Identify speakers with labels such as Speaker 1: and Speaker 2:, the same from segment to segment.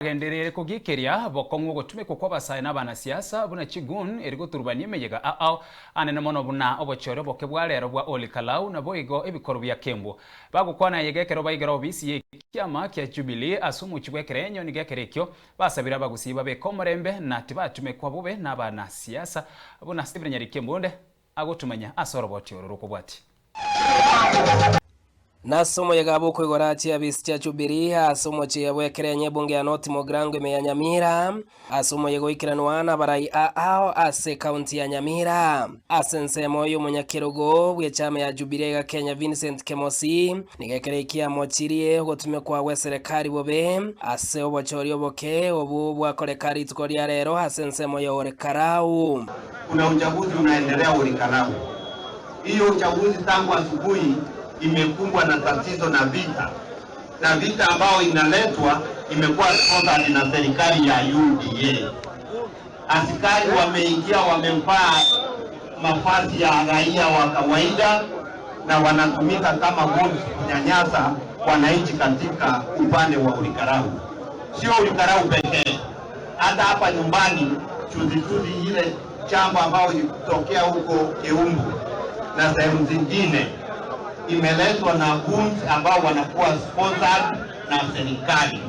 Speaker 1: Genderere kugikiria bokongo gutumiko kwa basaye n'abana siasa buna chigun erigo turubanye meyega anene mono buna obochore boke bwarero bwa Olikalau na boigo ebikoro bya Kembo bagukwana yegekero baigero bisi kiama kya Jubilee asumu chibwekere enyo nigekerekyo basabira bagusiba be komorembe na tibatume kwa bube n'abana siasa buna Stephen Nyarikembonde agotumanya asoroboti oroko bwati
Speaker 2: Nasomo ya gabo kwigorati abisi Jubilee asomo che bwekerenye bunge ya North Mogrango ya Nyamira asomo yego ikiranwana barai ase county ya Nyamira asense moyo munyakirogo bwe chama ya Jubilee ga Kenya Vincent Kemosi nigekerekia mochirie gutume kwa serikali bobe ase obochori oboke obu bwa korekari tukoria rero asense moyo Olikalau.
Speaker 3: Kuna uchaguzi unaendelea Olikalau. Hiyo uchaguzi tangu asubuhi imekumbwa na tatizo na vita ambao inaletwa imekuwa sponsored na serikali ya UDA. Askari wameingia wamempaa mavazi ya raia wa kawaida na wanatumika kama bombs kunyanyasa wananchi katika upande wa Olikalau. Sio Olikalau pekee, hata hapa nyumbani chuzi ile chamba ambao ilitokea huko Keumbu na sehemu zingine imeletwa na goons ambao wanakuwa sponsored na serikali.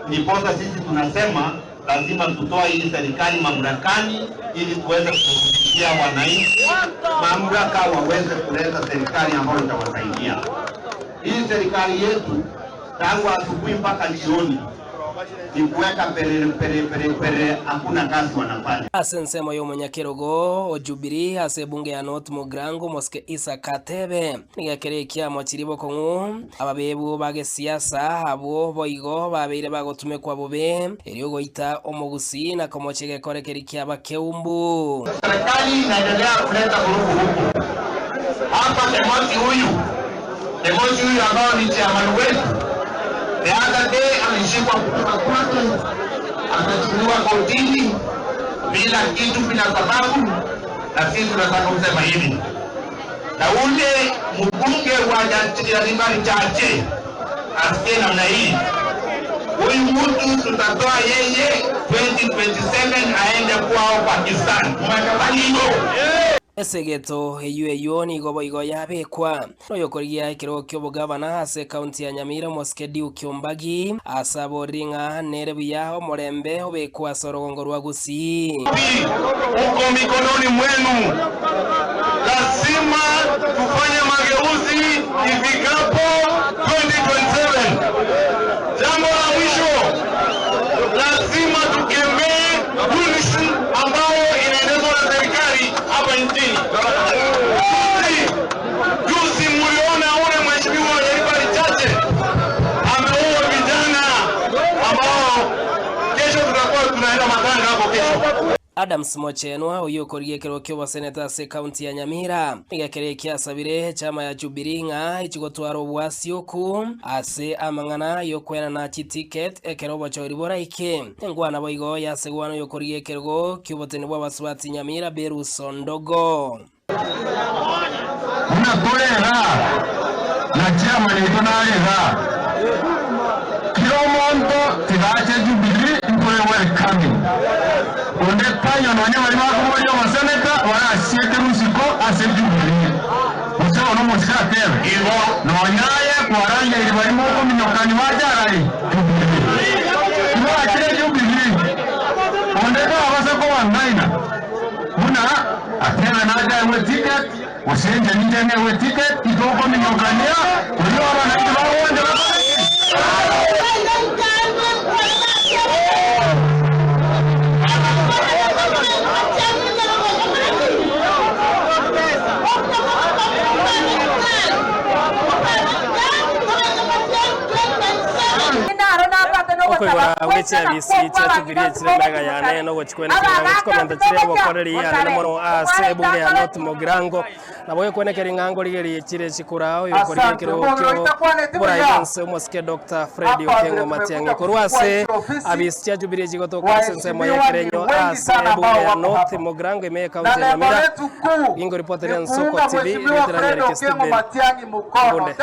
Speaker 3: Ndiposa sisi tunasema lazima tutoa hii serikali mamlakani ili tuweze kufikia wananchi mamlaka waweze kuleta serikali ambayo itawasaidia. Hii serikali yetu tangu asubuhi mpaka jioni ni kuweka pere hakuna kazi wanafanya.
Speaker 2: Asense moyo munyakirogo Jubilee ase bunge ya North Mogrango Moske Isa Katebe nigekerekia mochiribo kongu ababebu bage siasa abo boigo babeire bagotume kwa bobe eriyo goita omugusi na komochege korekerikia bakeumbu.
Speaker 3: Serikali inaendelea kuleta vurugu huko. Hapa Kemosi huyu ambao ni chairman wetu the other day alishikwa kutoka kwake akachukuliwa kotini bila kitu bila sababu, na sisi tunataka kusema hivi na ule mbunge wa Rasilimali Chache asikie namna hii, huyu mtu tutatoa yeye 2027 aende kwao Pakistan. Mwakabali hiyo
Speaker 2: Esegeto eyo ni gobo yabekwa noyo koriya ikiro kyo gavana ase county ya Nyamira Moske Diukiumbagi asaboringa nerebuya omorembe obekwa sorogongo rwa gusi
Speaker 3: uko mikononi mwenu. Lazima tufanye mageuzi ifikapo 2027. Jambo la mwisho, lazima tukemee rushwa ambayo inaendelezwa na serikali hapa nchini. Juzi mliona ule mheshimiwa Rasilimali Chache ameua vijana ambao kesho tutakuwa tunaenda matanga hapo kesho.
Speaker 2: Adams Mochenwa uyo koriye kero wa seneta se county ya Nyamira nigekerekia sabire chama ya Jubilee nga ichigotwaro bwasyoku ase amangana yo kwena na ticket ekero bochori boraike ngwana boigo ya segwano yo koriye kero kyoboteni bwa basubati Nyamira Beruso Ndogo
Speaker 3: una kolera na chama ni tonalera kilo monto tibache Jubilee mpole welcome onde panyo nonye bali bakumoyo maseneta wala siete musiko ase Jubilee uso no musika tebe ibo nonyaye kwaranga ili bali moko minyokani wajarai ibo akire Jubilee onde ka abasa ko wangaina muna atena naja we ticket usenje nje we ticket itoko minyokania uyo abana kibaonde
Speaker 2: Okwegora weche abisi Jubilee chirembaga yane no gochikwena komanda chire bokoreri yana mono ase bunge ya North Mogrango naboye kwenekera ingango ligeri chire chikurao yokorikero kyo Brian Moske Dr. Freddy Okengo Matiange korwase abisi Jubilee chigotoka sense moye kerenyo ase bunge ya North Mogrango ime county ya Nyamira ingo reporter ya Soko TV veterani ya Stephen Mbonde.